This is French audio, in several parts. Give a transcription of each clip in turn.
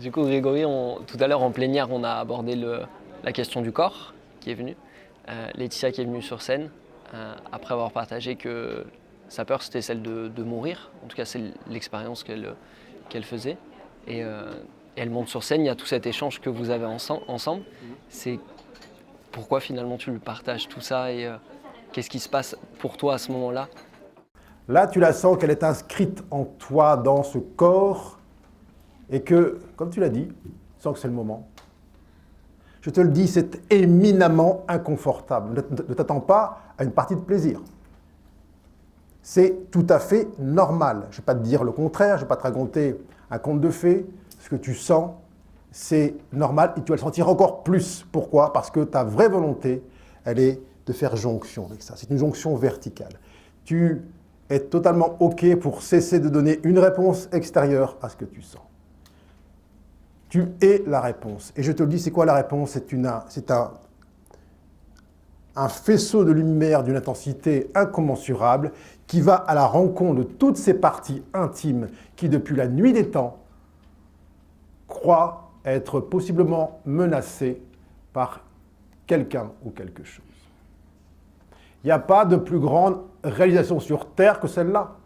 Du coup, Grégory, tout à l'heure en plénière, on a abordé la question du corps qui est venu. Laetitia qui est venue sur scène, après avoir partagé que sa peur c'était celle de mourir. En tout cas, c'est l'expérience qu'elle faisait. Et elle monte sur scène, il y a tout cet échange que vous avez ensemble. C'est pourquoi finalement tu lui partages tout ça et qu'est-ce qui se passe pour toi à ce moment-là? Là, tu la sens qu'elle est inscrite en toi, dans ce corps, et que, comme tu l'as dit, tu sens que c'est le moment. Je te le dis, c'est éminemment inconfortable. Ne t'attends pas à une partie de plaisir. C'est tout à fait normal. Je ne vais pas te dire le contraire, je ne vais pas te raconter un conte de fées. Ce que tu sens, c'est normal et tu vas le sentir encore plus. Pourquoi? Parce que ta vraie volonté, elle est de faire jonction avec ça. C'est une jonction verticale. Tu es totalement OK pour cesser de donner une réponse extérieure à ce que tu sens. Tu es la réponse. Et je te le dis, c'est quoi la réponse? C'est un faisceau de lumière d'une intensité incommensurable qui va à la rencontre de toutes ces parties intimes qui, depuis la nuit des temps, croient être possiblement menacées par quelqu'un ou quelque chose. Il n'y a pas de plus grande réalisation sur Terre que celle-là.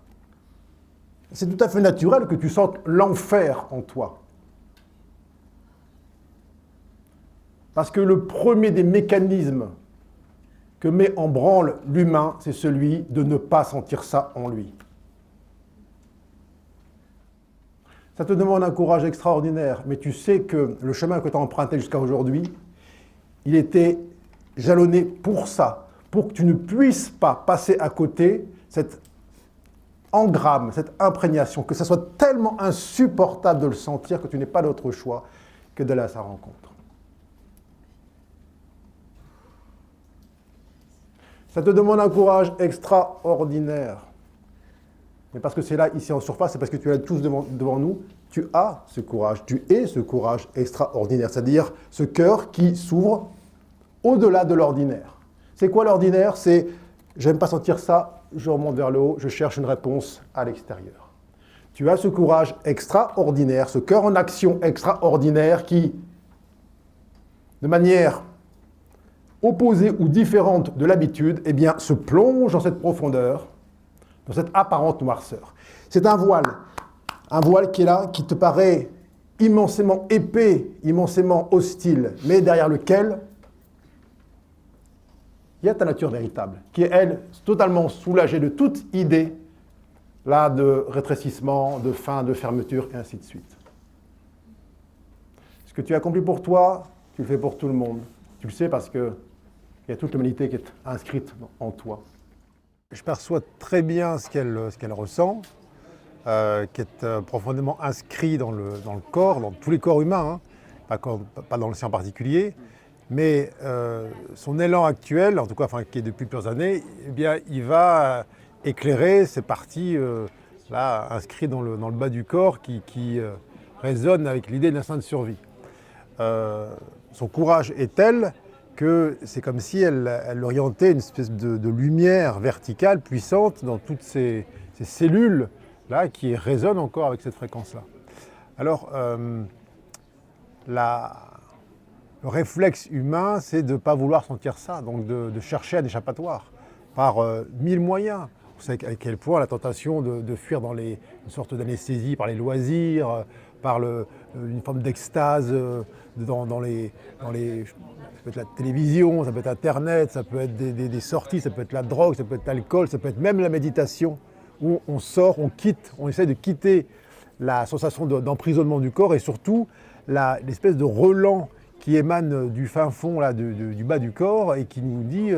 C'est tout à fait naturel que tu sentes l'enfer en toi. Parce que le premier des mécanismes que met en branle l'humain, c'est celui de ne pas sentir ça en lui. Ça te demande un courage extraordinaire, mais tu sais que le chemin que tu as emprunté jusqu'à aujourd'hui, il était jalonné pour ça, pour que tu ne puisses pas passer à côté cet engramme, cette imprégnation, que ça soit tellement insupportable de le sentir que tu n'aies pas d'autre choix que d'aller à sa rencontre. Ça te demande un courage extraordinaire. Mais parce que c'est là, ici en surface, c'est parce que tu es tous devant nous, tu as ce courage, tu es ce courage extraordinaire, c'est-à-dire ce cœur qui s'ouvre au-delà de l'ordinaire. C'est quoi l'ordinaire? C'est « j'aime pas sentir ça, je remonte vers le haut, je cherche une réponse à l'extérieur ». Tu as ce courage extraordinaire, ce cœur en action extraordinaire qui, de manière opposée ou différente de l'habitude, eh bien, se plonge dans cette profondeur, dans cette apparente noirceur. C'est un voile qui est là, qui te paraît immensément épais, immensément hostile, mais derrière lequel il y a ta nature véritable, qui est, elle, totalement soulagée de toute idée là, de rétrécissement, de fin, de fermeture, et ainsi de suite. Ce que tu as accompli pour toi, tu le fais pour tout le monde. Tu le sais parce qu'il y a toute l'humanité qui est inscrite en toi. Je perçois très bien ce qu'elle ressent, qui est profondément inscrit dans le corps, dans tous les corps humains, hein, pas dans le sien en particulier, mais son élan actuel, en tout cas qui est depuis plusieurs années, eh bien, il va éclairer ces parties là, inscrites dans le bas du corps qui résonnent avec l'idée de l'instinct de survie. Son courage est tel que c'est comme si elle orientait une espèce de lumière verticale puissante dans toutes ces cellules là qui résonnent encore avec cette fréquence-là. Alors, le réflexe humain, c'est de ne pas vouloir sentir ça, donc de chercher un échappatoire par mille moyens. Vous savez à quel point la tentation de fuir dans une sorte d'anesthésie par les loisirs, par une forme d'extase dans les ça peut être la télévision, ça peut être Internet, ça peut être des sorties, ça peut être la drogue, ça peut être l'alcool, ça peut être même la méditation, où on sort, on essaie de quitter la sensation d'emprisonnement du corps et surtout l'espèce de relent qui émane du fin fond là, du bas du corps et qui nous dit il y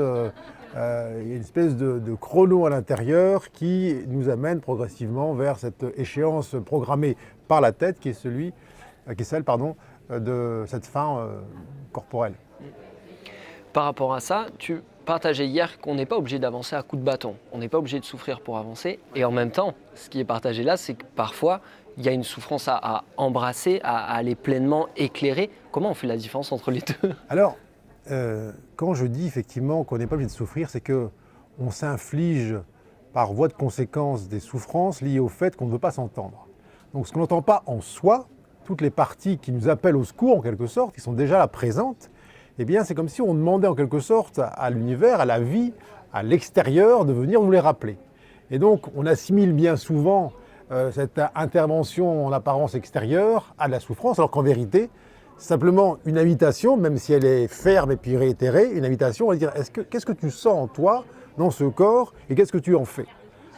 a une espèce de chrono à l'intérieur qui nous amène progressivement vers cette échéance programmée par la tête qui est celle de cette fin corporelle. Par rapport à ça, tu partageais hier qu'on n'est pas obligé d'avancer à coups de bâton. On n'est pas obligé de souffrir pour avancer. Et en même temps, ce qui est partagé là, c'est que parfois, il y a une souffrance à embrasser, à aller pleinement éclairer. Comment on fait la différence entre les deux? Alors, quand je dis effectivement qu'on n'est pas obligé de souffrir, c'est qu'on s'inflige par voie de conséquence des souffrances liées au fait qu'on ne veut pas s'entendre. Donc ce qu'on n'entend pas en soi, toutes les parties qui nous appellent au secours en quelque sorte, qui sont déjà là présentes, eh bien c'est comme si on demandait en quelque sorte à l'univers, à la vie, à l'extérieur de venir nous les rappeler. Et donc on assimile bien souvent cette intervention en apparence extérieure à de la souffrance, alors qu'en vérité, c'est simplement une invitation, même si elle est ferme et puis réitérée, une invitation à dire qu'est-ce que tu sens en toi, dans ce corps, et qu'est-ce que tu en fais?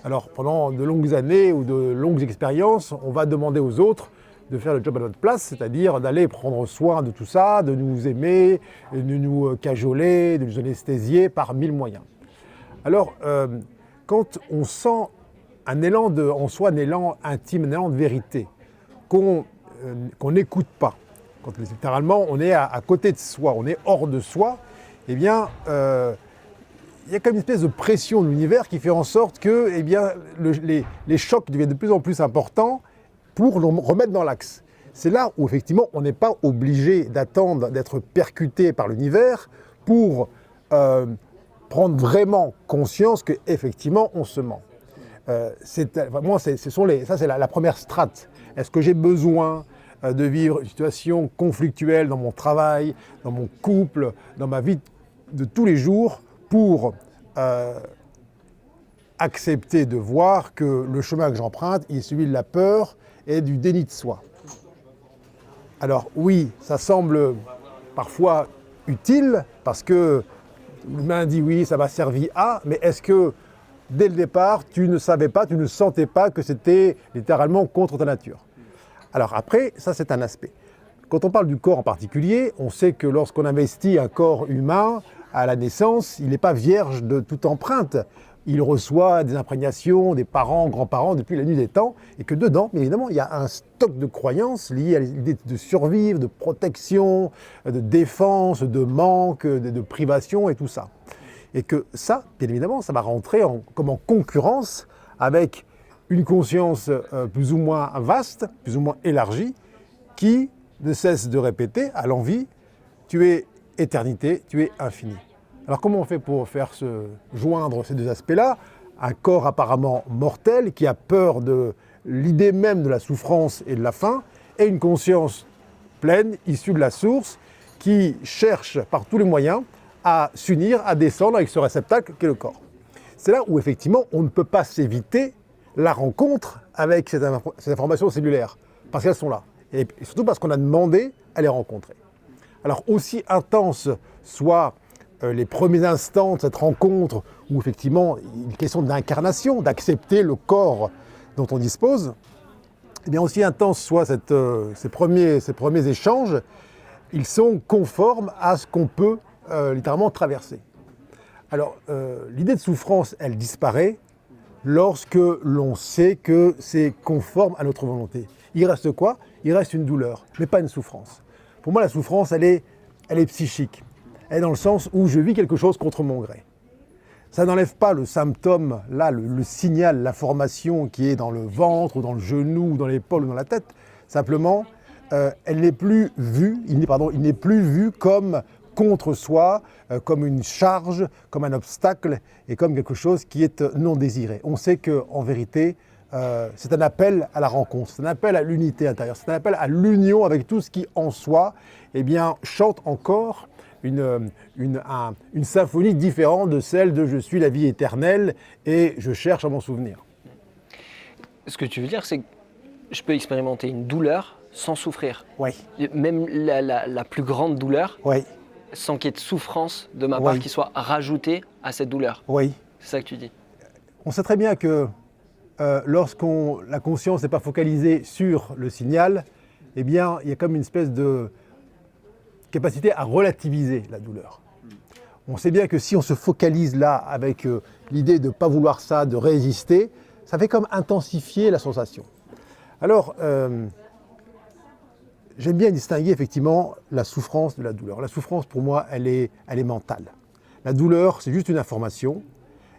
Alors pendant de longues années ou de longues expériences, on va demander aux autres de faire le job à notre place, c'est-à-dire d'aller prendre soin de tout ça, de nous aimer, de nous cajoler, de nous anesthésier par mille moyens. Alors, quand on sent un élan en soi, un élan intime, un élan de vérité, qu'on n'écoute pas, quand littéralement on est à côté de soi, on est hors de soi, eh bien, il y a comme une espèce de pression de l'univers qui fait en sorte que eh bien, les chocs deviennent de plus en plus importants pour le remettre dans l'axe. C'est là où effectivement on n'est pas obligé d'attendre d'être percuté par l'univers pour prendre vraiment conscience qu'effectivement on se ment. Ça c'est la première strate. Est-ce que j'ai besoin de vivre une situation conflictuelle dans mon travail, dans mon couple, dans ma vie de tous les jours pour accepter de voir que le chemin que j'emprunte est celui de la peur et du déni de soi. Alors oui, ça semble parfois utile parce que l'humain dit oui, ça m'a servi à, mais est-ce que dès le départ, tu ne savais pas, tu ne sentais pas que c'était littéralement contre ta nature? Alors après, ça c'est un aspect. Quand on parle du corps en particulier, on sait que lorsqu'on investit un corps humain à la naissance, il n'est pas vierge de toute empreinte. Il reçoit des imprégnations des parents, grands-parents depuis la nuit des temps, et que dedans, bien évidemment, il y a un stock de croyances liées à l'idée de survivre, de protection, de défense, de manque, de privation et tout ça. Et que ça, bien évidemment, ça va rentrer comme en concurrence avec une conscience plus ou moins vaste, plus ou moins élargie, qui ne cesse de répéter à l'envi, tu es éternité, tu es infini. Alors comment on fait pour faire se joindre ces deux aspects-là? Un corps apparemment mortel qui a peur de l'idée même de la souffrance et de la faim, et une conscience pleine, issue de la source, qui cherche par tous les moyens à s'unir, à descendre avec ce réceptacle qu'est le corps. C'est là où effectivement on ne peut pas s'éviter la rencontre avec ces informations cellulaires, parce qu'elles sont là, et surtout parce qu'on a demandé à les rencontrer. Alors aussi intense soit les premiers instants de cette rencontre, où effectivement il est question d'incarnation, d'accepter le corps dont on dispose, et bien aussi intense soit ces premiers échanges, ils sont conformes à ce qu'on peut littéralement traverser. Alors l'idée de souffrance, elle disparaît lorsque l'on sait que c'est conforme à notre volonté. Il reste quoi? Il reste une douleur, mais pas une souffrance. Pour moi, la souffrance, elle est psychique. Elle est dans le sens où je vis quelque chose contre mon gré. Ça n'enlève pas le symptôme, là, le signal, l'information qui est dans le ventre, ou dans le genou, ou dans l'épaule, ou dans la tête. Simplement, elle n'est plus vue, il n'est plus vu comme contre soi, comme une charge, comme un obstacle, et comme quelque chose qui est non désiré. On sait qu'en vérité, c'est un appel à la rencontre, c'est un appel à l'unité intérieure, c'est un appel à l'union avec tout ce qui en soi eh bien, chante encore une symphonie différente de celle de « je suis la vie éternelle et je cherche à m'en souvenir ». Ce que tu veux dire, c'est que je peux expérimenter une douleur sans souffrir. Oui. Même la plus grande douleur, oui. Sans qu'il y ait de souffrance de ma part qui soit rajoutée à cette douleur. Oui. C'est ça que tu dis. On sait très bien que la conscience n'est pas focalisée sur le signal, eh bien, il y a comme une espèce de capacité à relativiser la douleur. On sait bien que si on se focalise là avec l'idée de ne pas vouloir ça, de résister, ça fait comme intensifier la sensation. Alors, j'aime bien distinguer effectivement la souffrance de la douleur. La souffrance, pour moi, elle est mentale. La douleur, c'est juste une information.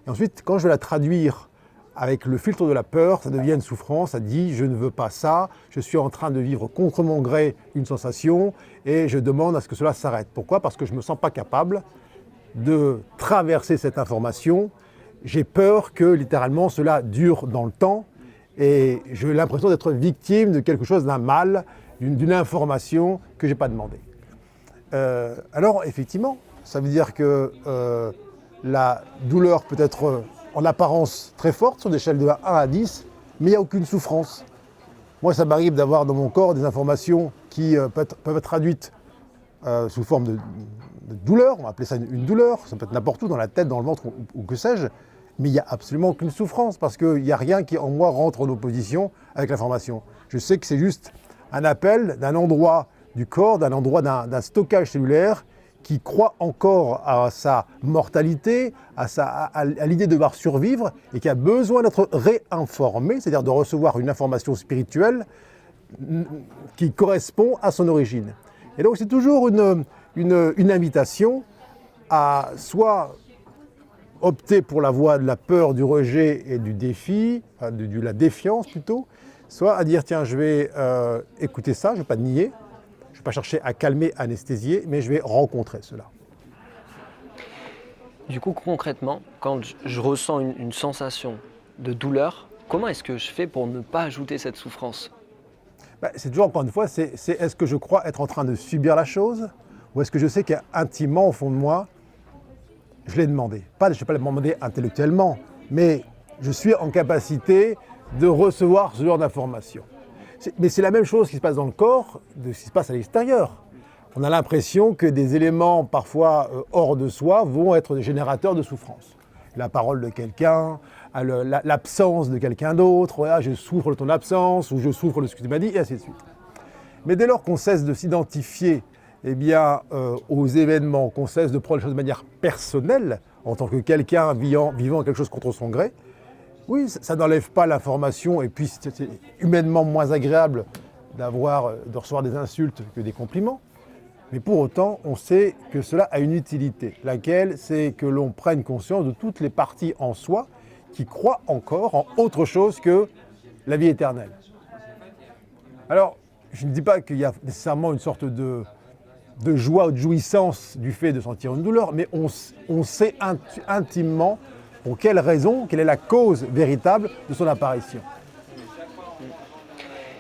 Et ensuite, quand je vais la traduire avec le filtre de la peur, ça devient une souffrance, ça dit « je ne veux pas ça, je suis en train de vivre contre mon gré une sensation et je demande à ce que cela s'arrête ». Pourquoi? Parce que je ne me sens pas capable de traverser cette information. J'ai peur que littéralement cela dure dans le temps et j'ai l'impression d'être victime de quelque chose, d'un mal d'une information que je n'ai pas demandée. Alors effectivement, ça veut dire que la douleur peut être en apparence très forte sur une échelle de 1 à 10, mais il n'y a aucune souffrance. Moi, ça m'arrive d'avoir dans mon corps des informations qui peuvent être traduites sous forme de douleur, on va appeler ça une douleur, ça peut être n'importe où, dans la tête, dans le ventre ou que sais-je, mais il n'y a absolument aucune souffrance parce qu'il n'y a rien qui en moi rentre en opposition avec l'information. Je sais que c'est juste un appel d'un endroit du corps, d'un endroit d'un stockage cellulaire qui croit encore à sa mortalité, à l'idée de devoir survivre et qui a besoin d'être réinformé, c'est-à-dire de recevoir une information spirituelle qui correspond à son origine. Et donc c'est toujours une invitation à soit opter pour la voie de la peur, du rejet et du défi, de la défiance plutôt, soit à dire tiens je vais écouter ça, je ne vais pas nier, je ne vais pas chercher à calmer, anesthésier, mais je vais rencontrer cela. Du coup concrètement, quand je ressens une sensation de douleur, comment est-ce que je fais pour ne pas ajouter cette souffrance ? C'est toujours, encore une fois, c'est est-ce que je crois être en train de subir la chose ou est-ce que je sais qu'intimement, au fond de moi, je l'ai demandé. Je ne vais pas le demander intellectuellement, mais je suis en capacité de recevoir ce genre d'informations. Mais c'est la même chose qui se passe dans le corps de ce qui se passe à l'extérieur. On a l'impression que des éléments parfois hors de soi vont être des générateurs de souffrance. La parole de quelqu'un, l'absence de quelqu'un d'autre, voilà, je souffre de ton absence, ou je souffre de ce que tu m'as dit, et ainsi de suite. Mais dès lors qu'on cesse de s'identifier aux événements, qu'on cesse de prendre les choses de manière personnelle, en tant que quelqu'un vivant quelque chose contre son gré, oui, ça n'enlève pas l'information, et puis c'est humainement moins agréable de recevoir des insultes que des compliments. Mais pour autant, on sait que cela a une utilité, laquelle c'est que l'on prenne conscience de toutes les parties en soi qui croient encore en autre chose que la vie éternelle. Alors, je ne dis pas qu'il y a nécessairement une sorte de joie ou de jouissance du fait de sentir une douleur, mais on sait intimement pour quelle raison, quelle est la cause véritable de son apparition.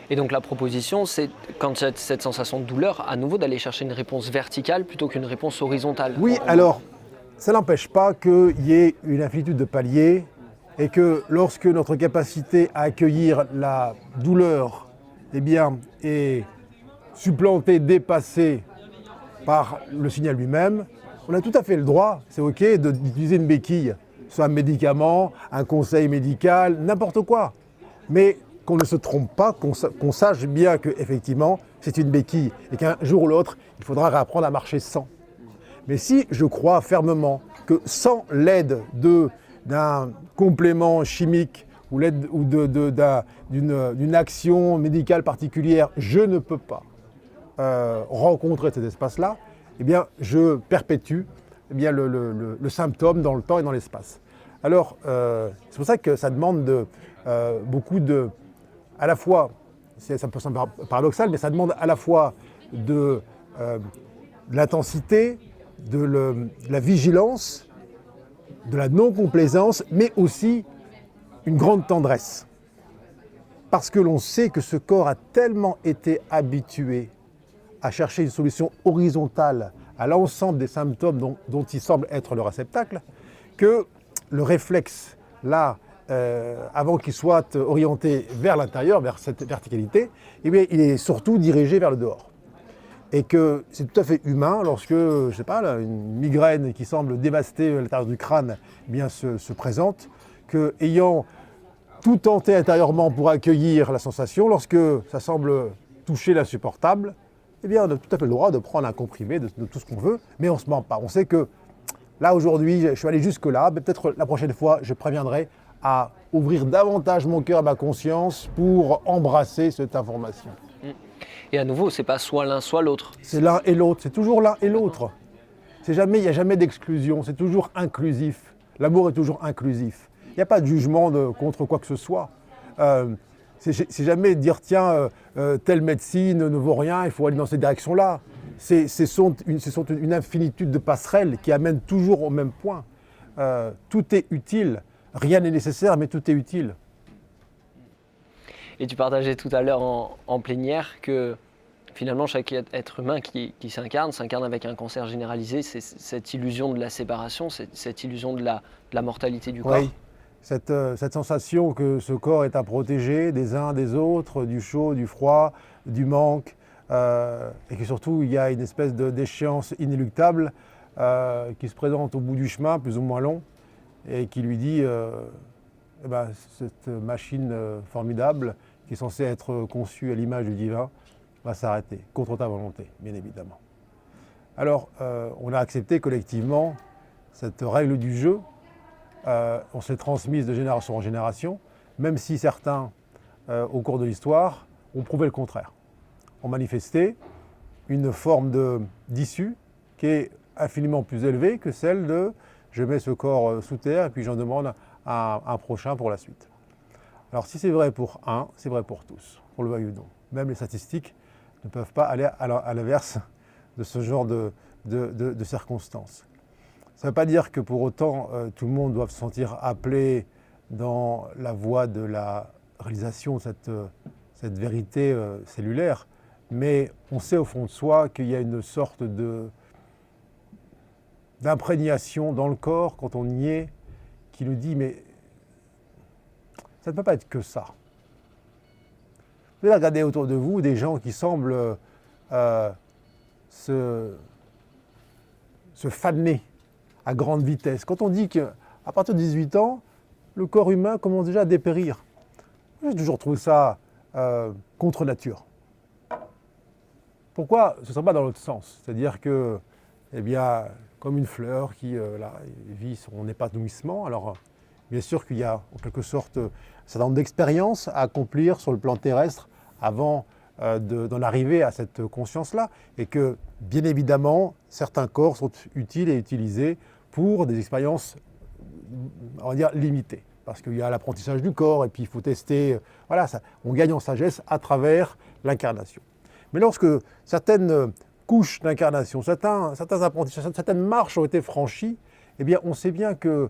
Et donc la proposition, c'est, quand il y a cette sensation de douleur, à nouveau d'aller chercher une réponse verticale plutôt qu'une réponse horizontale. Oui, alors, ça n'empêche pas qu'il y ait une infinitude de paliers et que lorsque notre capacité à accueillir la douleur est supplantée, dépassée par le signal lui-même, on a tout à fait le droit, c'est OK, d'utiliser une béquille, soit un médicament, un conseil médical, n'importe quoi. Mais qu'on ne se trompe pas, qu'on sache bien qu'effectivement, c'est une béquille et qu'un jour ou l'autre, il faudra réapprendre à marcher sans. Mais si je crois fermement que sans l'aide d'un complément chimique ou l'aide d'une action médicale particulière, je ne peux pas rencontrer cet espace-là, eh bien, je perpétue le symptôme dans le temps et dans l'espace. Alors, c'est pour ça que ça demande beaucoup de... À la fois, ça peut sembler paradoxal, mais ça demande à la fois de l'intensité, de la vigilance, de la non-complaisance, mais aussi une grande tendresse. Parce que l'on sait que ce corps a tellement été habitué à chercher une solution horizontale à l'ensemble des symptômes dont il semble être le réceptacle, que le réflexe, là, avant qu'il soit orienté vers l'intérieur, vers cette verticalité, eh bien, il est surtout dirigé vers le dehors. Et que c'est tout à fait humain lorsque, je sais pas, là, une migraine qui semble dévaster l'intérieur du crâne se présente, qu'ayant tout tenté intérieurement pour accueillir la sensation, lorsque ça semble toucher l'insupportable, eh bien, on a tout à fait le droit de prendre un comprimé de tout ce qu'on veut, mais on ne se ment pas. On sait que là, aujourd'hui, je suis allé jusque-là, mais peut-être la prochaine fois, je préviendrai à ouvrir davantage mon cœur et ma conscience pour embrasser cette information. Et à nouveau, c'est pas soit l'un, soit l'autre. C'est l'un et l'autre, c'est toujours l'un et l'autre. Il n'y a jamais d'exclusion, c'est toujours inclusif. L'amour est toujours inclusif. Il n'y a pas de jugement contre quoi que ce soit. C'est jamais dire tiens, telle médecine ne vaut rien, il faut aller dans cette direction-là. Ce sont une infinitude de passerelles qui amènent toujours au même point. Tout est utile. Rien n'est nécessaire, mais tout est utile. Et tu partageais tout à l'heure en plénière que Finalement, chaque être humain qui s'incarne avec un cancer généralisé. C'est cette illusion de la séparation, cette illusion de la mortalité du corps. Oui, cette sensation que ce corps est à protéger des uns, des autres, du chaud, du froid, du manque, et que surtout il y a une espèce d'échéance inéluctable qui se présente au bout du chemin, plus ou moins long, et qui lui dit eh ben, cette machine formidable qui est censée être conçue à l'image du divin va s'arrêter, contre ta volonté, bien évidemment. Alors, on a accepté collectivement cette règle du jeu. On s'est transmise de génération en génération, même si certains, au cours de l'histoire, ont prouvé le contraire. Ont manifesté une forme d'issue qui est infiniment plus élevée que celle de « je mets ce corps sous terre et puis j'en demande à un prochain pour la suite ». Alors si c'est vrai pour un, c'est vrai pour tous, pour le veuille ou non. Même les statistiques ne peuvent pas aller à l'inverse de ce genre de circonstances. Ça ne veut pas dire que pour autant tout le monde doit se sentir appelé dans la voie de la réalisation de cette vérité cellulaire, mais on sait au fond de soi qu'il y a une sorte d'imprégnation dans le corps quand on y est, qui nous dit mais ça ne peut pas être que ça. Vous allez regarder autour de vous des gens qui semblent se faner à grande vitesse. Quand on dit qu'à partir de 18 ans, le corps humain commence déjà à dépérir. J'ai toujours trouvé ça contre nature. Pourquoi ce ne serait pas dans l'autre sens? C'est-à-dire que, eh bien, comme une fleur qui vit son épanouissement, alors bien sûr qu'il y a en quelque sorte un certain nombre d'expériences à accomplir sur le plan terrestre avant d'en arriver à cette conscience-là, et que, bien évidemment, certains corps sont utiles et utilisés pour des expériences, on va dire, limitées. Parce qu'il y a l'apprentissage du corps, et puis il faut tester, voilà, on gagne en sagesse à travers l'incarnation. Mais lorsque certaines couches d'incarnation, certains apprentissages, certaines marches ont été franchies, eh bien, on sait bien que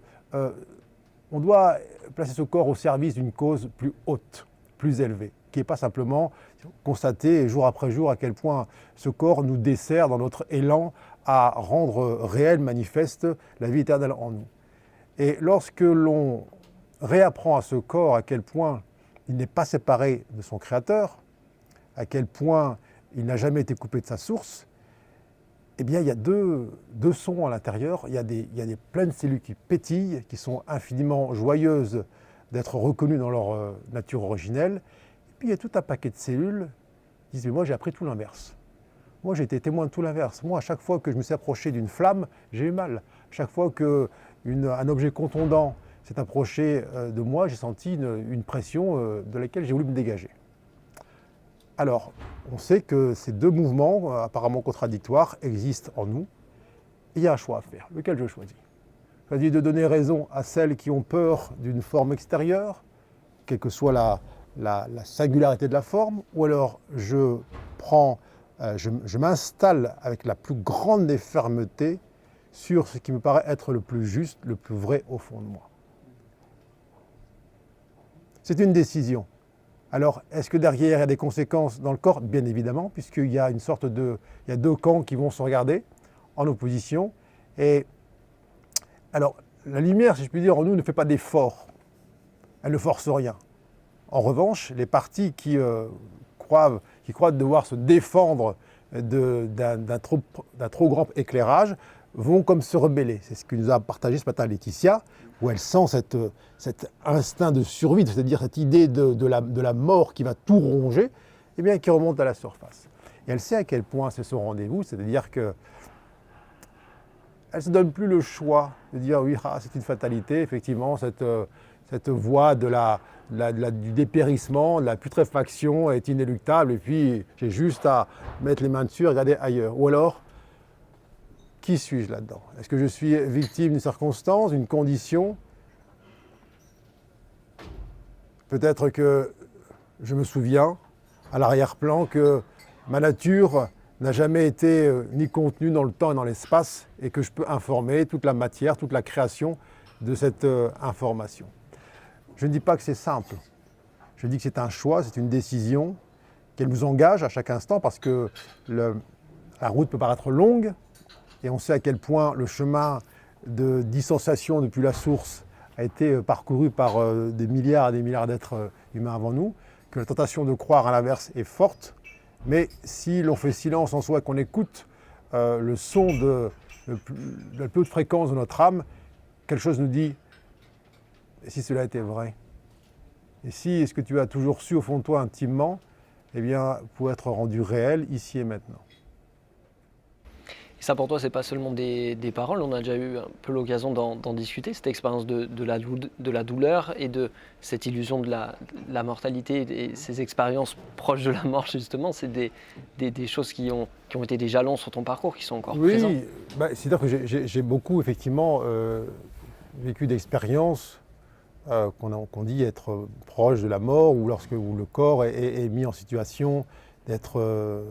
on doit placer ce corps au service d'une cause plus haute, plus élevée, qui n'est pas simplement constater jour après jour à quel point ce corps nous dessert dans notre élan à rendre réelle, manifeste la vie éternelle en nous. Et lorsque l'on réapprend à ce corps à quel point il n'est pas séparé de son Créateur, à quel point il n'a jamais été coupé de sa source, eh bien, il y a deux sons à l'intérieur. Il y a des pleines cellules qui pétillent, qui sont infiniment joyeuses d'être reconnues dans leur nature originelle. Et puis, il y a tout un paquet de cellules qui disent « mais moi, j'ai appris tout l'inverse. Moi, j'ai été témoin de tout l'inverse. Moi, à chaque fois que je me suis approché d'une flamme, j'ai eu mal. Chaque fois qu'un objet contondant s'est approché de moi, j'ai senti une pression de laquelle j'ai voulu me dégager. » Alors, on sait que ces deux mouvements, apparemment contradictoires, existent en nous. Et il y a un choix à faire. Lequel je choisis? Je choisis de donner raison à celles qui ont peur d'une forme extérieure, quelle que soit la singularité de la forme, ou alors je m'installe avec la plus grande des fermetés sur ce qui me paraît être le plus juste, le plus vrai au fond de moi. C'est une décision. Alors, est-ce que derrière, il y a des conséquences dans le corps? Bien évidemment, puisqu'il y a il y a deux camps qui vont se regarder en opposition. Et alors, la lumière, si je puis dire, en nous ne fait pas d'effort. Elle ne force rien. En revanche, les parties qui croient devoir se défendre d'un trop grand éclairage vont comme se rebeller. C'est ce que nous a partagé ce matin Laetitia, où elle sent cet instinct de survie, c'est-à-dire cette idée de la mort qui va tout ronger, eh bien, qui remonte à la surface. Et elle sait à quel point c'est son rendez-vous, c'est-à-dire qu'elle ne se donne plus le choix de dire oui, c'est une fatalité, effectivement, cette voie du dépérissement, de la putréfaction est inéluctable, et puis j'ai juste à mettre les mains dessus et regarder ailleurs. Ou alors, qui suis-je là-dedans? Est-ce que je suis victime d'une circonstance, d'une condition? Peut-être que je me souviens, à l'arrière-plan, que ma nature n'a jamais été ni contenue dans le temps et dans l'espace, et que je peux informer toute la matière, toute la création de cette information. Je ne dis pas que c'est simple. Je dis que c'est un choix, c'est une décision qu'elle nous engage à chaque instant parce que la route peut paraître longue et on sait à quel point le chemin de distanciation depuis la source a été parcouru par des milliards et des milliards d'êtres humains avant nous, que la tentation de croire à l'inverse est forte, mais si l'on fait silence en soi et qu'on écoute le son de la plus haute fréquence de notre âme, quelque chose nous dit « et si cela était vrai ?» Et si ce que tu as toujours su au fond de toi intimement, eh bien, pour être rendu réel ici et maintenant. Et ça pour toi, c'est pas seulement des paroles, on a déjà eu un peu l'occasion d'en discuter, cette expérience de la douleur et de cette illusion de la mortalité et ces expériences proches de la mort justement, c'est des choses qui ont été des jalons sur ton parcours, qui sont encore présents. Oui, c'est-à-dire que j'ai beaucoup effectivement vécu d'expériences qu'on dit être proche de la mort ou où le corps est mis en situation d'être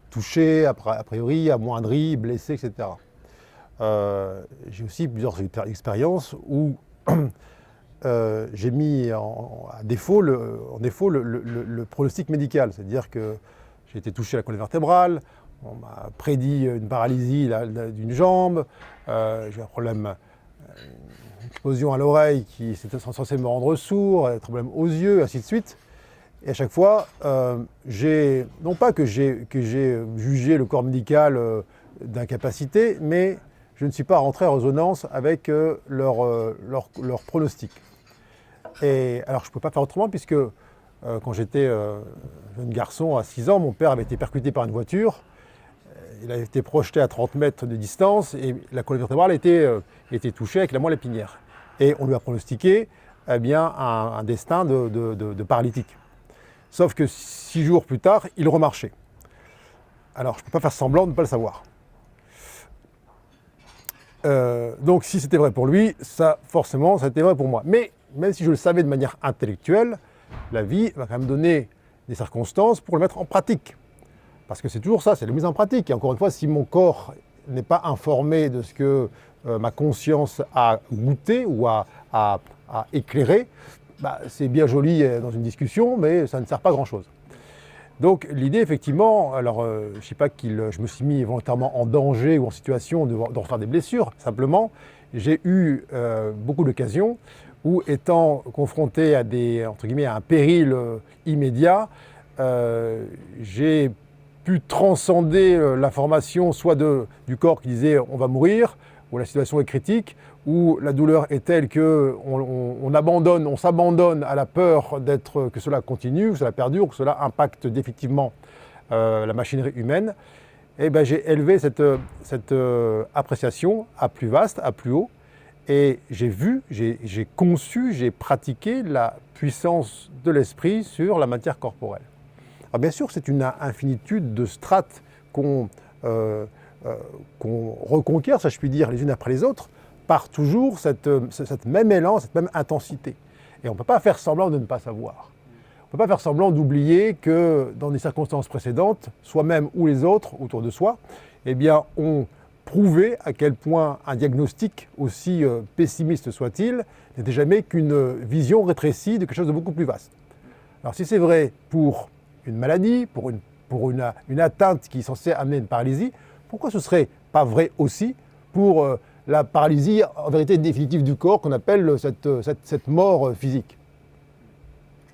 touché, a priori, amoindri, blessé, etc. J'ai aussi plusieurs expériences où j'ai mis en défaut le pronostic médical, c'est-à-dire que j'ai été touché à la colonne vertébrale, on m'a prédit une paralysie d'une jambe, j'ai un problème, une explosion à l'oreille qui était censée me rendre sourd, un problème aux yeux, ainsi de suite. Et à chaque fois, non pas que j'ai jugé le corps médical d'incapacité, mais je ne suis pas rentré en résonance avec leur pronostic. Et alors je ne peux pas faire autrement puisque quand j'étais jeune garçon à 6 ans, mon père avait été percuté par une voiture. Il avait été projeté à 30 mètres de distance et la colonne vertébrale était touchée avec la moelle épinière. Et on lui a pronostiqué un destin de paralytique. Sauf que 6 jours plus tard, il remarchait. Alors, je ne peux pas faire semblant de ne pas le savoir. Donc, si c'était vrai pour lui, forcément, ça a été vrai pour moi. Mais, même si je le savais de manière intellectuelle, la vie va quand même donner des circonstances pour le mettre en pratique. Parce que c'est toujours ça, c'est la mise en pratique. Et encore une fois, si mon corps n'est pas informé de ce que ma conscience a goûté ou a éclairé, c'est bien joli dans une discussion, mais ça ne sert pas à grand-chose. Donc l'idée, effectivement, alors je ne sais pas je me suis mis volontairement en danger ou en situation de refaire des blessures, simplement, j'ai eu beaucoup d'occasions où, étant confronté à un péril immédiat, j'ai pu transcender l'information soit du corps qui disait « on va mourir », où la situation est critique, où la douleur est telle qu'on s'abandonne à la peur que cela continue, que cela perdure, que cela impacte définitivement la machinerie humaine, et j'ai élevé cette appréciation à plus vaste, à plus haut, et j'ai vu, j'ai conçu, j'ai pratiqué la puissance de l'esprit sur la matière corporelle. Alors bien sûr, c'est une infinitude de strates qu'on reconquiert, ça je puis dire, les unes après les autres, par toujours cette même élan, cette même intensité. Et on ne peut pas faire semblant de ne pas savoir. On ne peut pas faire semblant d'oublier que dans des circonstances précédentes, soi-même ou les autres autour de soi, ont prouvé à quel point un diagnostic, aussi pessimiste soit-il, n'était jamais qu'une vision rétrécie de quelque chose de beaucoup plus vaste. Alors si c'est vrai pour une maladie, pour une atteinte qui est censée amener une paralysie, pourquoi ce ne serait pas vrai aussi pour la paralysie en vérité définitive du corps qu'on appelle cette mort physique?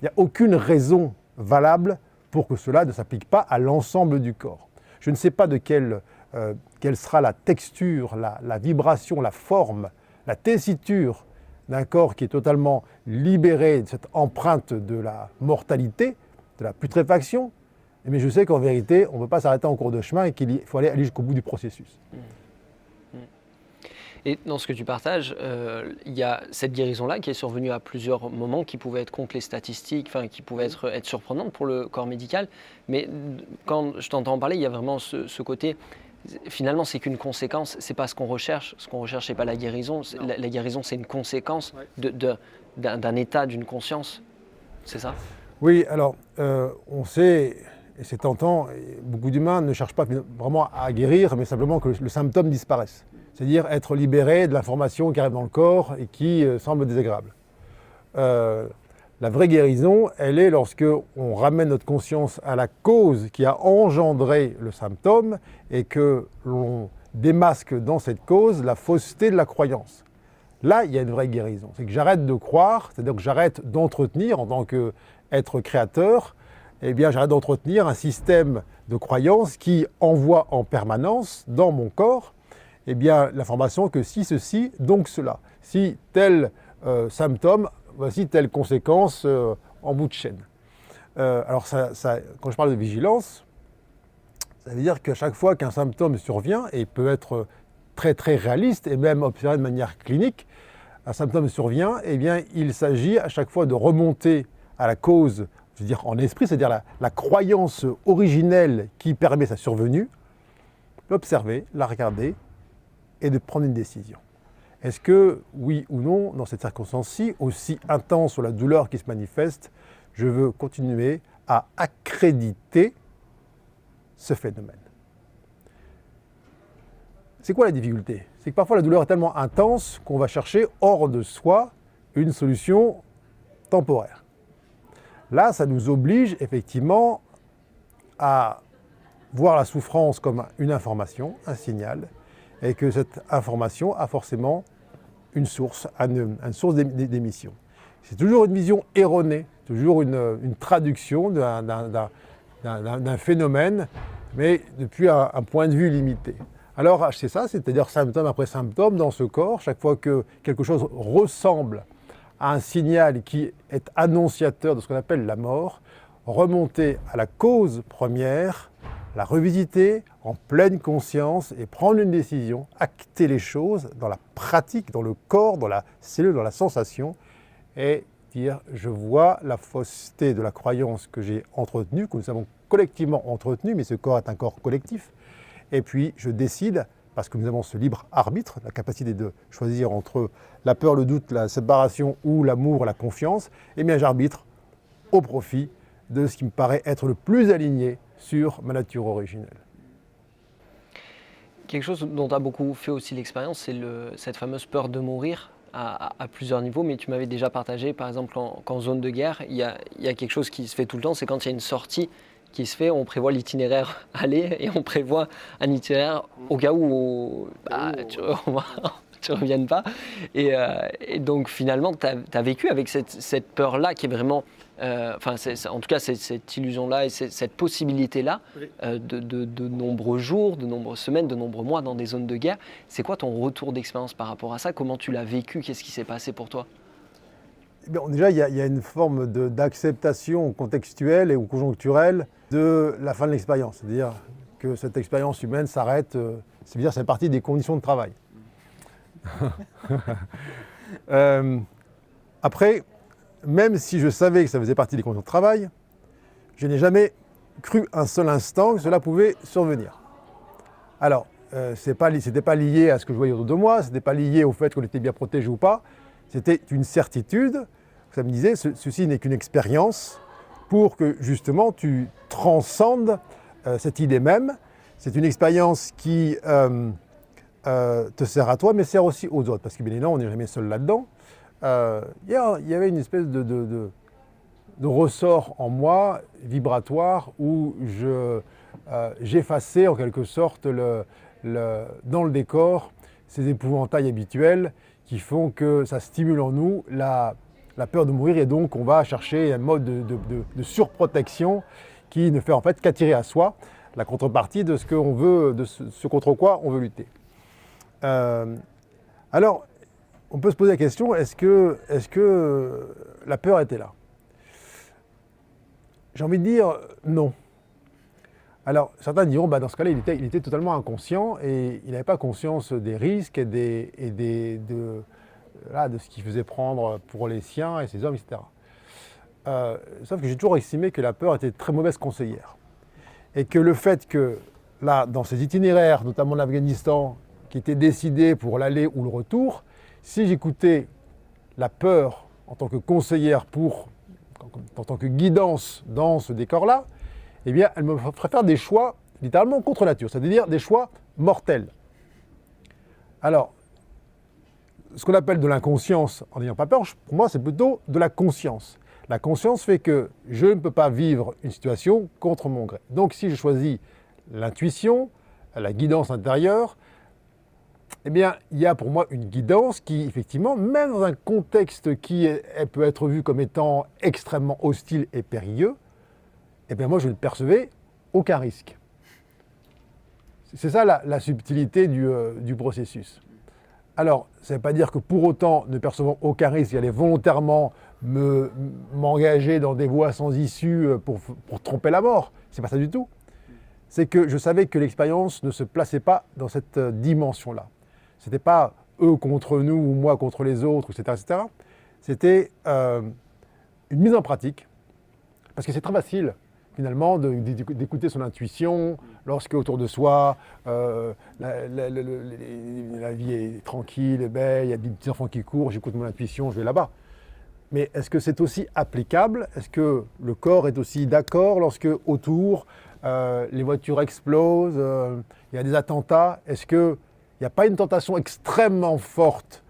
Il n'y a aucune raison valable pour que cela ne s'applique pas à l'ensemble du corps. Je ne sais pas de quelle sera la texture, la vibration, la forme, la tessiture d'un corps qui est totalement libéré de cette empreinte de la mortalité, de la putréfaction, mais je sais qu'en vérité, on ne peut pas s'arrêter en cours de chemin et qu'il faut aller jusqu'au bout du processus. Et dans ce que tu partages, il y a cette guérison-là qui est survenue à plusieurs moments, qui pouvait être contre les statistiques, qui pouvait être surprenante pour le corps médical. Mais quand je t'entends parler, il y a vraiment ce côté, finalement, c'est qu'une conséquence, c'est pas ce qu'on recherche. Ce qu'on recherche, c'est pas la guérison. La guérison, c'est une conséquence d'un état, d'une conscience. C'est ça ? Oui, alors, on sait, et c'est tentant, beaucoup d'humains ne cherchent pas vraiment à guérir, mais simplement que le symptôme disparaisse. C'est-à-dire être libéré de l'information qui arrive dans le corps et qui semble désagréable. La La vraie guérison, elle est lorsque on ramène notre conscience à la cause qui a engendré le symptôme et que l'on démasque dans cette cause la fausseté de la croyance. Là, il y a une vraie guérison. C'est que j'arrête de croire, c'est-à-dire que j'arrête d'entretenir en tant qu'être créateur, eh bien j'arrête d'entretenir un système de croyance qui envoie en permanence dans mon corps eh bien, l'information que si ceci, donc cela. Si tel symptôme, voici telle conséquence en bout de chaîne. Alors quand je parle de vigilance, ça veut dire qu'à chaque fois qu'un symptôme survient, et peut être très très réaliste et même observé de manière clinique, un symptôme survient, eh bien, il s'agit à chaque fois de remonter à la cause, je veux dire en esprit, c'est-à-dire la croyance originelle qui permet sa survenue, l'observer, la regarder et de prendre une décision. Est-ce que, oui ou non, dans cette circonstance-ci, aussi intense sur la douleur qui se manifeste, je veux continuer à accréditer ce phénomène? C'est quoi la difficulté? C'est que parfois la douleur est tellement intense qu'on va chercher hors de soi une solution temporaire. Là, ça nous oblige effectivement à voir la souffrance comme une information, un signal, et que cette information a forcément une source d'émission. C'est toujours une vision erronée, toujours une traduction d'un phénomène, mais depuis un point de vue limité. Alors c'est ça, c'est-à-dire symptôme après symptôme dans ce corps, chaque fois que quelque chose ressemble à un signal qui est annonciateur de ce qu'on appelle la mort, remonter à la cause première, la revisiter en pleine conscience et prendre une décision, acter les choses dans la pratique, dans le corps, dans la cellule, dans la sensation, et dire je vois la fausseté de la croyance que j'ai entretenue, que nous avons collectivement entretenue, mais ce corps est un corps collectif, et puis je décide, parce que nous avons ce libre arbitre, la capacité de choisir entre la peur, le doute, la séparation ou l'amour, la confiance, et bien j'arbitre au profit de ce qui me paraît être le plus aligné sur ma nature originelle. Quelque chose dont tu as beaucoup fait aussi l'expérience, c'est cette fameuse peur de mourir à plusieurs niveaux, mais tu m'avais déjà partagé, par exemple, qu'en zone de guerre, il y a quelque chose qui se fait tout le temps, c'est quand il y a une sortie qui se fait, on prévoit l'itinéraire aller et on prévoit un itinéraire au cas où tu ne reviennes pas. Et donc finalement, tu as vécu avec cette peur-là qui est vraiment... en tout cas, cette illusion-là et cette possibilité-là de nombreux jours, de nombreuses semaines, de nombreux mois dans des zones de guerre. C'est quoi ton retour d'expérience par rapport à ça? Comment tu l'as vécu? Qu'est-ce qui s'est passé pour toi? Déjà, il y a une forme d'acceptation contextuelle et ou conjoncturelle de la fin de l'expérience. C'est-à-dire que cette expérience humaine s'arrête, c'est-à-dire c'est partie des conditions de travail. Après, même si je savais que ça faisait partie des conditions de travail, je n'ai jamais cru un seul instant que cela pouvait survenir. Alors, c'était pas lié à ce que je voyais autour de moi, c'était pas lié au fait qu'on était bien protégé ou pas, c'était une certitude. Ça me disait, ceci n'est qu'une expérience pour que justement tu transcendes cette idée même. C'est une expérience qui te sert à toi, mais sert aussi aux autres, parce que bien évidemment, on n'est jamais seul là-dedans. Il y avait une espèce de ressort en moi, vibratoire, où j'effaçais en quelque sorte dans le décor ces épouvantails habituels qui font que ça stimule en nous la peur de mourir, et donc on va chercher un mode de surprotection qui ne fait en fait qu'attirer à soi la contrepartie de ce qu'on veut, de ce contre quoi on veut lutter. Alors, on peut se poser la question, est-ce que la peur était là? J'ai envie de dire non. Alors, certains diront, dans ce cas-là, il était totalement inconscient et il n'avait pas conscience des risques et de ce qu'il faisait prendre pour les siens et ses hommes, etc. Sauf que j'ai toujours estimé que la peur était très mauvaise conseillère. Et que le fait que, là, dans ces itinéraires, notamment l'Afghanistan, qui étaient décidés pour l'aller ou le retour, si j'écoutais la peur en tant que conseillère en tant que guidance dans ce décor-là, eh bien, elle me ferait faire des choix littéralement contre nature, c'est-à-dire des choix mortels. Alors, ce qu'on appelle de l'inconscience en n'ayant pas peur, pour moi, c'est plutôt de la conscience. La conscience fait que je ne peux pas vivre une situation contre mon gré. Donc si je choisis l'intuition, la guidance intérieure, eh bien, il y a pour moi une guidance qui, effectivement, même dans un contexte qui peut être vu comme étant extrêmement hostile et périlleux, eh bien, moi, je ne percevais aucun risque. C'est ça la subtilité du processus. Alors, ça ne veut pas dire que pour autant, ne percevant aucun risque, j'allais volontairement m'engager dans des voies sans issue pour tromper la mort. C'est pas ça du tout. C'est que je savais que l'expérience ne se plaçait pas dans cette dimension-là. Ce n'était pas eux contre nous ou moi contre les autres, etc. etc. C'était une mise en pratique. Parce que c'est très facile, finalement, d'écouter son intuition lorsque autour de soi, la vie est tranquille, est belle, il y a des petits enfants qui courent, j'écoute mon intuition, je vais là-bas. Mais est-ce que c'est aussi applicable? Est-ce que le corps est aussi d'accord lorsque autour, les voitures explosent, il y a des attentats? Est-ce qu'il n'y a pas une tentation extrêmement forte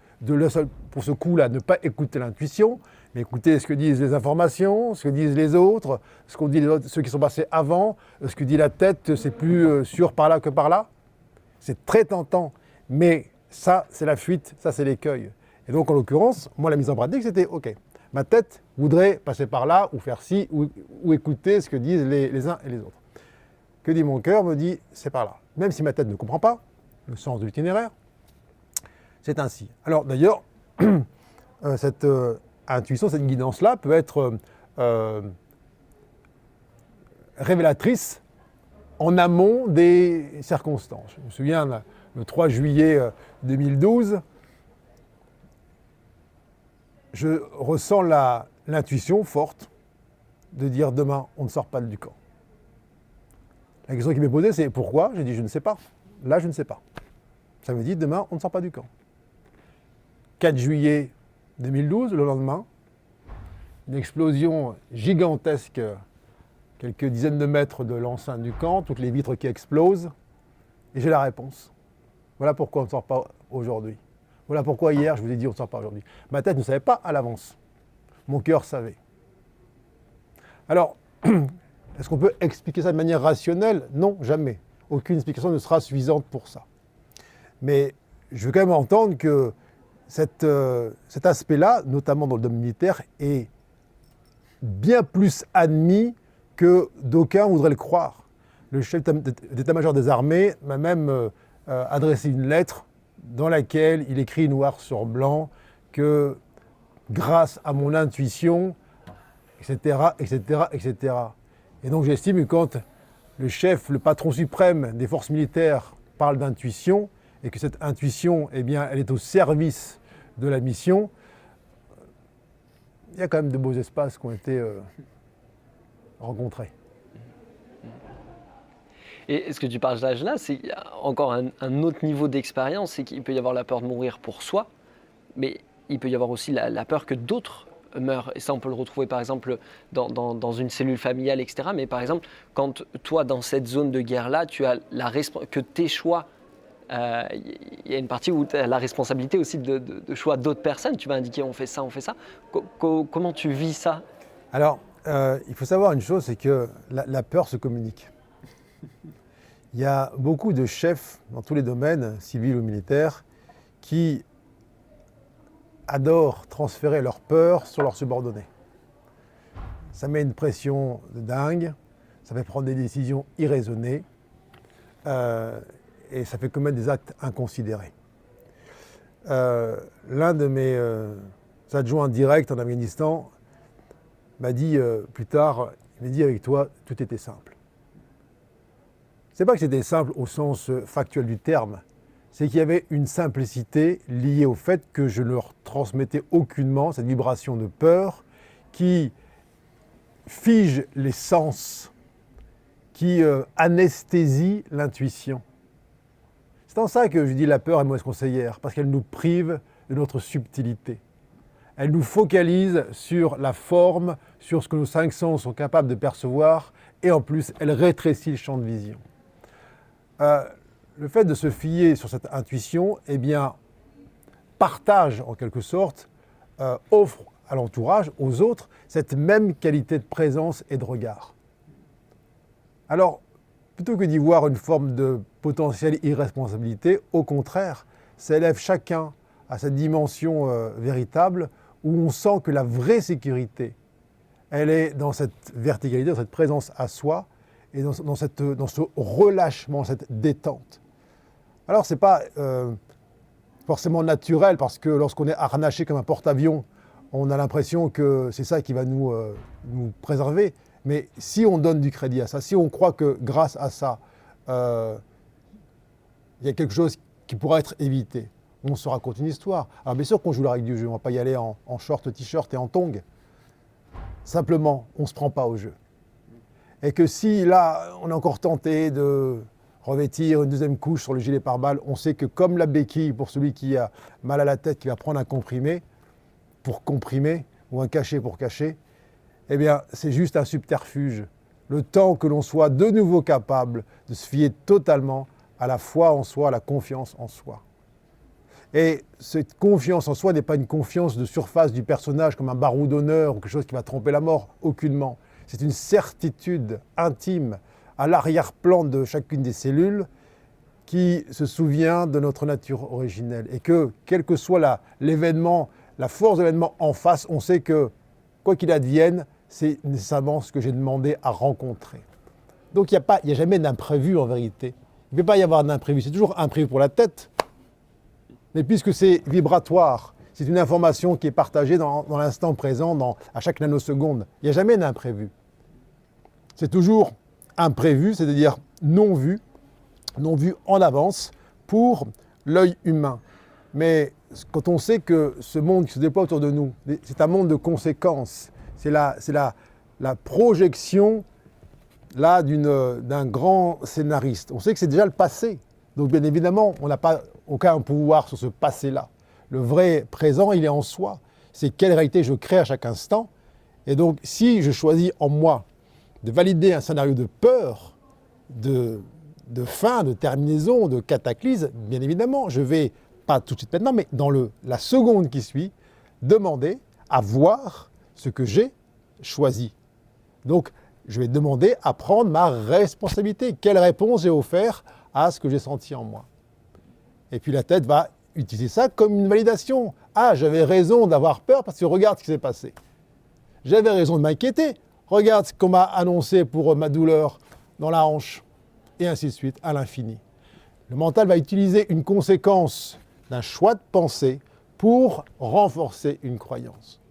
pour ce coup-là, ne pas écouter l'intuition, mais écouter ce que disent les informations, ce que disent les autres, ce qu'on dit les autres, ceux qui sont passés avant, ce que dit la tête, c'est plus sûr par là que par là? C'est très tentant, mais ça, c'est la fuite, ça, c'est l'écueil. Et donc, en l'occurrence, moi, la mise en pratique, c'était OK. Ma tête voudrait passer par là, ou faire ci, ou écouter ce que disent les uns et les autres. Que dit mon cœur? Me dit, c'est par là. Même si ma tête ne comprend pas le sens de l'itinéraire, c'est ainsi. Alors d'ailleurs, cette intuition, cette guidance-là peut être révélatrice en amont des circonstances. Je me souviens, le 3 juillet 2012, je ressens l'intuition forte de dire demain, on ne sort pas du camp. La question qui m'est posée, c'est pourquoi? J'ai dit, je ne sais pas. Là, je ne sais pas. Ça me dit, demain, on ne sort pas du camp. 4 juillet 2012, le lendemain, une explosion gigantesque, quelques dizaines de mètres de l'enceinte du camp, toutes les vitres qui explosent, et j'ai la réponse. Voilà pourquoi on ne sort pas aujourd'hui. Voilà pourquoi hier, je vous ai dit, on ne sort pas aujourd'hui. Ma tête ne savait pas à l'avance. Mon cœur savait. Alors, est-ce qu'on peut expliquer ça de manière rationnelle? Non, jamais. Aucune explication ne sera suffisante pour ça. Mais je veux quand même entendre que cet aspect-là, notamment dans le domaine militaire, est bien plus admis que d'aucuns voudraient le croire. Le chef d'état-major des armées m'a même adressé une lettre dans laquelle il écrit noir sur blanc que grâce à mon intuition, etc., etc., etc. Et donc j'estime que quand le chef, le patron suprême des forces militaires parle d'intuition, et que cette intuition, eh bien, elle est au service de la mission, il y a quand même de beaux espaces qui ont été rencontrés. Et ce que tu partages là, c'est encore un autre niveau d'expérience, c'est qu'il peut y avoir la peur de mourir pour soi, mais il peut y avoir aussi la peur que d'autres meurent. Et ça, on peut le retrouver par exemple dans une cellule familiale, etc. Mais par exemple, quand toi, dans cette zone de guerre-là, tu as que tes choix, il y a une partie où tu as la responsabilité aussi de choix d'autres personnes. Tu vas indiquer on fait ça, on fait ça. Comment tu vis ça? Alors, il faut savoir une chose, c'est que la peur se communique. Il y a beaucoup de chefs dans tous les domaines, civils ou militaires, qui adorent transférer leur peur sur leurs subordonnés. Ça met une pression de dingue, ça fait prendre des décisions irraisonnées et ça fait commettre des actes inconsidérés. L'un de mes adjoints directs en Afghanistan m'a dit plus tard, il m'a dit avec toi, tout était simple. C'est pas que c'était simple au sens factuel du terme, c'est qu'il y avait une simplicité liée au fait que je ne leur transmettais aucunement cette vibration de peur qui fige les sens, qui anesthésie l'intuition. C'est en ça que je dis la peur est mauvaise conseillère, parce qu'elle nous prive de notre subtilité. Elle nous focalise sur la forme, sur ce que nos 5 sens sont capables de percevoir, et en plus, elle rétrécit le champ de vision. Le fait de se fier sur cette intuition, eh bien, partage en quelque sorte, offre à l'entourage, aux autres, cette même qualité de présence et de regard. Alors, plutôt que d'y voir une forme de potentielle irresponsabilité, au contraire, ça élève chacun à cette dimension véritable où on sent que la vraie sécurité, elle est dans cette verticalité, dans cette présence à soi et dans ce relâchement, cette détente. Alors, ce n'est pas forcément naturel parce que lorsqu'on est harnaché comme un porte-avions, on a l'impression que c'est ça qui va nous préserver. Mais si on donne du crédit à ça, si on croit que grâce à ça, il y a quelque chose qui pourra être évité, on se raconte une histoire. Alors bien sûr qu'on joue la règle du jeu, on ne va pas y aller en short, t-shirt et en tongs. Simplement, on ne se prend pas au jeu. Et que si là, on est encore tenté de revêtir une deuxième couche sur le gilet pare-balles, on sait que comme la béquille pour celui qui a mal à la tête, qui va prendre un comprimé pour comprimer, ou un cachet pour cacher, eh bien, c'est juste un subterfuge. Le temps que l'on soit de nouveau capable de se fier totalement à la foi en soi, à la confiance en soi. Et cette confiance en soi n'est pas une confiance de surface du personnage comme un barreau d'honneur ou quelque chose qui va tromper la mort, aucunement. C'est une certitude intime à l'arrière-plan de chacune des cellules qui se souvient de notre nature originelle. Et que, quel que soit l'événement, la force de l'événement en face, on sait que, quoi qu'il advienne, c'est nécessairement ce que j'ai demandé à rencontrer. Donc il n'y a jamais d'imprévu en vérité. Il ne peut pas y avoir d'imprévu. C'est toujours imprévu pour la tête. Mais puisque c'est vibratoire, c'est une information qui est partagée dans l'instant présent, à chaque nanoseconde, il n'y a jamais d'imprévu. C'est toujours imprévu, c'est-à-dire non vu en avance pour l'œil humain. Mais quand on sait que ce monde qui se déploie autour de nous, c'est un monde de conséquences, c'est la projection là, d'un grand scénariste. On sait que c'est déjà le passé. Donc bien évidemment, on n'a pas aucun pouvoir sur ce passé-là. Le vrai présent, il est en soi. C'est quelle réalité je crée à chaque instant. Et donc, si je choisis en moi de valider un scénario de peur, de fin, de terminaison, de cataclysme, bien évidemment, je vais, pas tout de suite maintenant, mais dans la seconde qui suit, demander à voir ce que j'ai choisi. Donc, je vais demander à prendre ma responsabilité. Quelle réponse j'ai offert à ce que j'ai senti en moi. Et puis la tête va utiliser ça comme une validation. Ah, j'avais raison d'avoir peur parce que regarde ce qui s'est passé. J'avais raison de m'inquiéter. Regarde ce qu'on m'a annoncé pour ma douleur dans la hanche. Et ainsi de suite, à l'infini. Le mental va utiliser une conséquence d'un choix de pensée pour renforcer une croyance.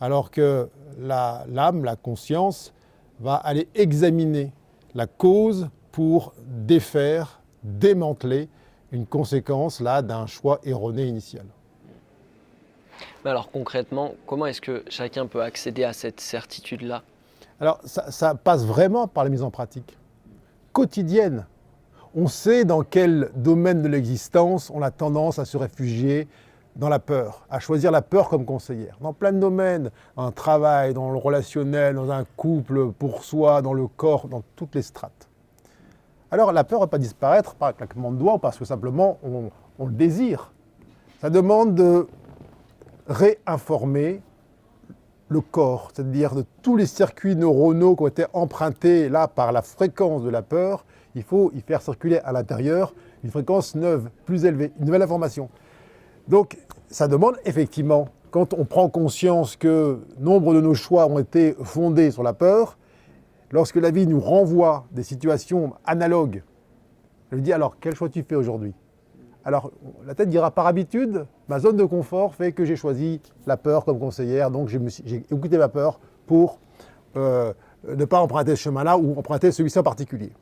Alors que l'âme, la conscience, va aller examiner la cause pour défaire, démanteler une conséquence là d'un choix erroné initial. Mais alors concrètement, comment est-ce que chacun peut accéder à cette certitude-là ? Alors ça passe vraiment par la mise en pratique quotidienne. On sait dans quel domaine de l'existence on a tendance à se réfugier dans la peur, à choisir la peur comme conseillère. Dans plein de domaines, dans le travail, dans le relationnel, dans un couple, pour soi, dans le corps, dans toutes les strates. Alors la peur ne va pas disparaître par un claquement de doigts ou parce que simplement on le désire. Ça demande de réinformer le corps, c'est-à-dire de tous les circuits neuronaux qui ont été empruntés là par la fréquence de la peur. Il faut y faire circuler à l'intérieur une fréquence neuve, plus élevée, une nouvelle information. Donc ça demande effectivement, quand on prend conscience que nombre de nos choix ont été fondés sur la peur, lorsque la vie nous renvoie des situations analogues, elle dit alors quel choix tu fais aujourd'hui ? Alors la tête dira par habitude, ma zone de confort fait que j'ai choisi la peur comme conseillère, donc j'ai écouté ma peur pour ne pas emprunter ce chemin-là ou emprunter celui-ci en particulier.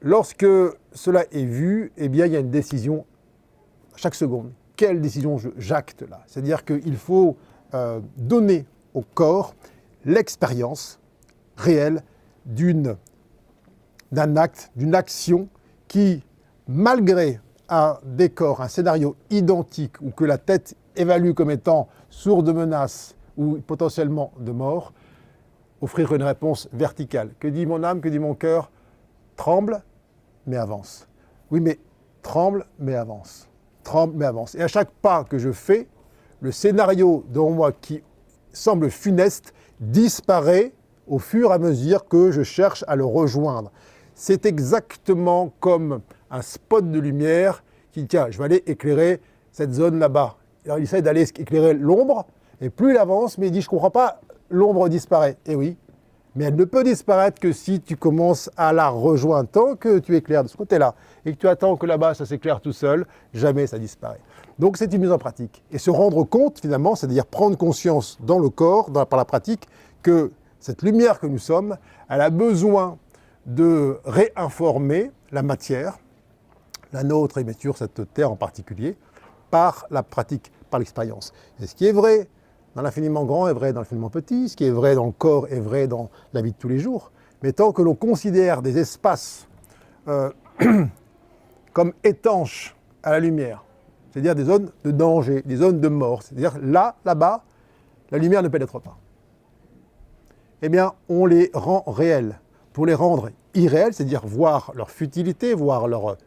Lorsque cela est vu, eh bien il y a une décision chaque seconde. Quelle décision j'acte là ? C'est-à-dire qu'il faut donner au corps l'expérience réelle d'un acte, d'une action qui, malgré un décor, un scénario identique ou que la tête évalue comme étant source de menace ou potentiellement de mort, offrir une réponse verticale. Que dit mon âme, que dit mon cœur ? Tremble, mais avance. Oui, mais tremble, mais avance. Tremble, mais avance. Et à chaque pas que je fais, le scénario devant moi qui semble funeste disparaît au fur et à mesure que je cherche à le rejoindre. C'est exactement comme un spot de lumière qui dit tiens, je vais aller éclairer cette zone là-bas. Alors il essaie d'aller éclairer l'ombre, et plus il avance, mais il dit je ne comprends pas, l'ombre disparaît. Eh oui, mais elle ne peut disparaître que si tu commences à la rejoindre. Tant que tu éclaires de ce côté-là et que tu attends que là-bas ça s'éclaire tout seul, jamais ça disparaît. Donc c'est une mise en pratique. Et se rendre compte finalement, c'est-à-dire prendre conscience dans le corps, par la pratique, que cette lumière que nous sommes, elle a besoin de réinformer la matière, la nôtre et bien sûr cette terre en particulier, par la pratique, par l'expérience. Et ce qui est vrai dans l'infiniment grand est vrai dans l'infiniment petit, ce qui est vrai dans le corps est vrai dans la vie de tous les jours. Mais tant que l'on considère des espaces comme étanches à la lumière, c'est-à-dire des zones de danger, des zones de mort, c'est-à-dire là-bas, la lumière ne pénètre pas, eh bien, on les rend réels. Pour les rendre irréels, c'est-à-dire voir leur futilité, voir leur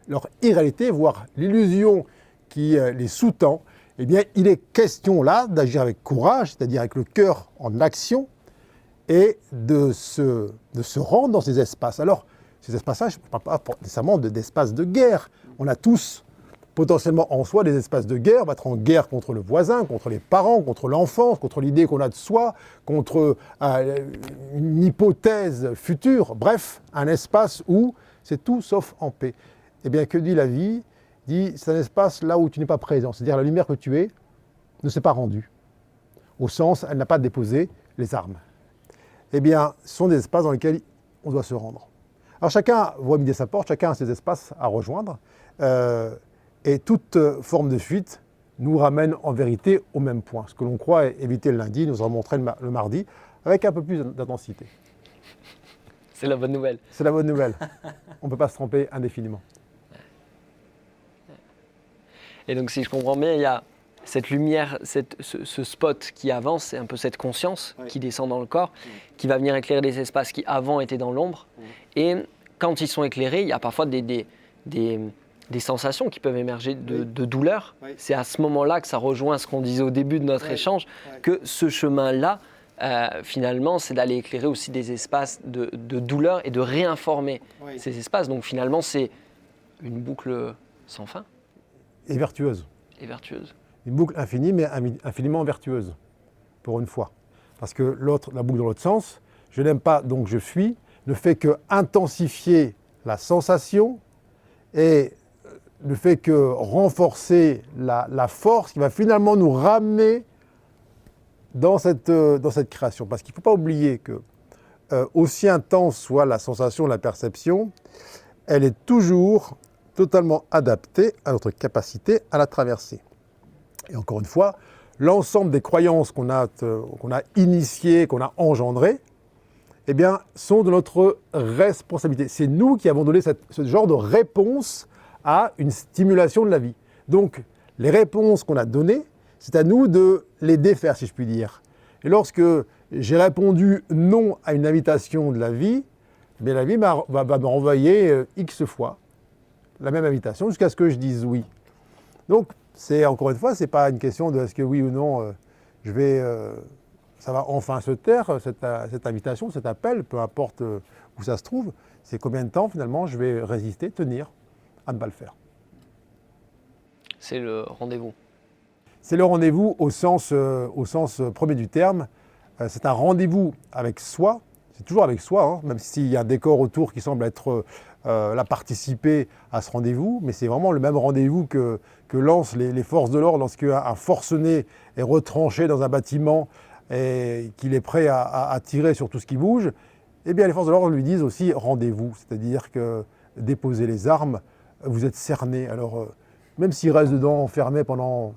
irréalité, voir l'illusion qui les sous-tend, eh bien, il est question là d'agir avec courage, c'est-à-dire avec le cœur en action, et de se rendre dans ces espaces. Alors, ces espaces-là, je ne parle pas nécessairement d'espaces de guerre. On a tous potentiellement en soi des espaces de guerre. On va être en guerre contre le voisin, contre les parents, contre l'enfance, contre l'idée qu'on a de soi, contre une hypothèse future. Bref, un espace où c'est tout sauf en paix. Eh bien, que dit la vie ? Dit, c'est un espace là où tu n'es pas présent. C'est-à-dire la lumière que tu es ne s'est pas rendue. Au sens, elle n'a pas déposé les armes. Eh bien, ce sont des espaces dans lesquels on doit se rendre. Alors chacun voit midi sa porte, chacun a ses espaces à rejoindre. Et toute forme de fuite nous ramène en vérité au même point. Ce que l'on croit éviter le lundi nous sera montré le mardi avec un peu plus d'intensité. C'est la bonne nouvelle. C'est la bonne nouvelle. On ne peut pas se tromper indéfiniment. Et donc si je comprends bien, il y a cette lumière, ce spot qui avance, c'est un peu cette conscience qui descend dans le corps, qui va venir éclairer des espaces qui avant étaient dans l'ombre. Et quand ils sont éclairés, il y a parfois des sensations qui peuvent émerger de douleur. C'est à ce moment-là que ça rejoint ce qu'on disait au début de notre échange, que ce chemin-là, finalement, c'est d'aller éclairer aussi des espaces de douleur et de réinformer ces espaces. Donc finalement, c'est une boucle sans fin. Et vertueuse. Et vertueuse. Une boucle infinie, mais infiniment vertueuse, pour une fois. Parce que la boucle dans l'autre sens, je n'aime pas, donc je fuis, ne fait que intensifier la sensation et ne fait que renforcer la force qui va finalement nous ramener dans cette création. Parce qu'il ne faut pas oublier que, aussi intense soit la sensation, la perception, elle est toujours totalement adaptée à notre capacité à la traverser. Et encore une fois, l'ensemble des croyances qu'on a initiées, qu'on a engendrées, eh bien, sont de notre responsabilité. C'est nous qui avons donné ce genre de réponse à une stimulation de la vie. Donc, les réponses qu'on a données, c'est à nous de les défaire, si je puis dire. Et lorsque j'ai répondu non à une invitation de la vie, eh bien, la vie va me renvoyer X fois la même invitation jusqu'à ce que je dise oui. Donc, encore une fois, ce n'est pas une question de est-ce que oui ou non, ça va enfin se taire, cette invitation, cet appel, peu importe où ça se trouve. C'est combien de temps, finalement, je vais résister, tenir à ne pas le faire. C'est le rendez-vous. C'est le rendez-vous au sens premier du terme. C'est un rendez-vous avec soi. C'est toujours avec soi, hein, même s'il y a un décor autour qui semble être là participer à ce rendez-vous. Mais c'est vraiment le même rendez-vous que lancent les forces de l'ordre lorsqu'un forcené est retranché dans un bâtiment et qu'il est prêt à tirer sur tout ce qui bouge. Eh bien, les forces de l'ordre lui disent aussi rendez-vous. C'est-à-dire que déposez les armes, vous êtes cerné. Alors, même s'il reste dedans, enfermé pendant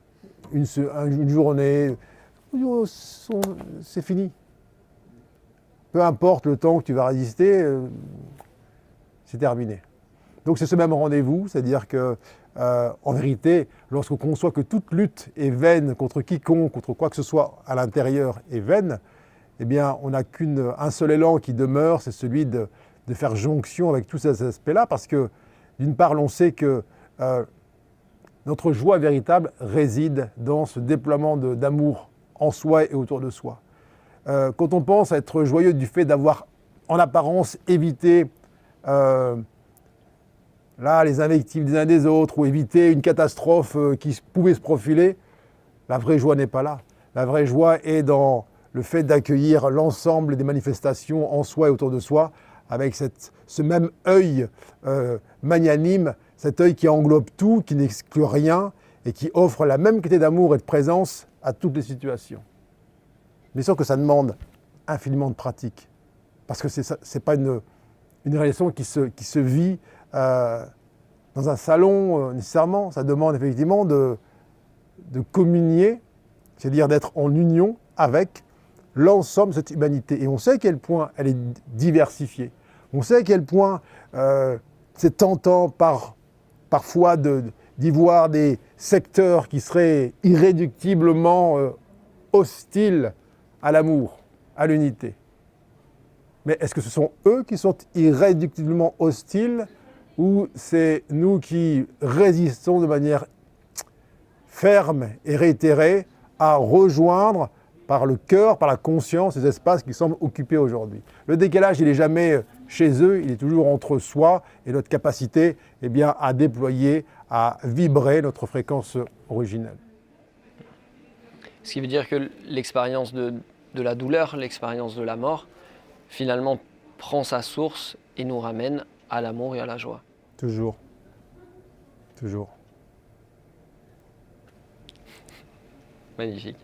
une journée, c'est fini. Peu importe le temps que tu vas résister, c'est terminé. Donc c'est ce même rendez-vous, c'est-à-dire que, en vérité, lorsqu'on conçoit que toute lutte est vaine contre quiconque, contre quoi que ce soit à l'intérieur est vaine, eh bien, on n'a qu'un seul élan qui demeure, c'est celui de faire jonction avec tous ces aspects-là, parce que, d'une part, on sait que Notre joie véritable réside dans ce déploiement d'amour en soi et autour de soi. Quand on pense à être joyeux du fait d'avoir en apparence évité les invectives des uns des autres ou éviter une catastrophe qui pouvait se profiler, la vraie joie n'est pas là. La vraie joie est dans le fait d'accueillir l'ensemble des manifestations en soi et autour de soi avec ce même œil magnanime, cet œil qui englobe tout, qui n'exclut rien et qui offre la même qualité d'amour et de présence à toutes les situations. Bien sûr que ça demande infiniment de pratique, parce que ce n'est pas une relation qui se vit dans un salon nécessairement. Ça demande effectivement de communier, c'est-à-dire d'être en union avec l'ensemble de cette humanité. Et on sait à quel point elle est diversifiée. On sait à quel point c'est tentant parfois d'y voir des secteurs qui seraient irréductiblement hostiles à l'amour, à l'unité. Mais est-ce que ce sont eux qui sont irréductiblement hostiles ou c'est nous qui résistons de manière ferme et réitérée à rejoindre par le cœur, par la conscience, ces espaces qui semblent occupés aujourd'hui? Le décalage, il n'est jamais chez eux, il est toujours entre soi et notre capacité à déployer, à vibrer notre fréquence originelle. Ce qui veut dire que l'expérience de la douleur, l'expérience de la mort, finalement prend sa source et nous ramène à l'amour et à la joie. Toujours. Toujours. Magnifique.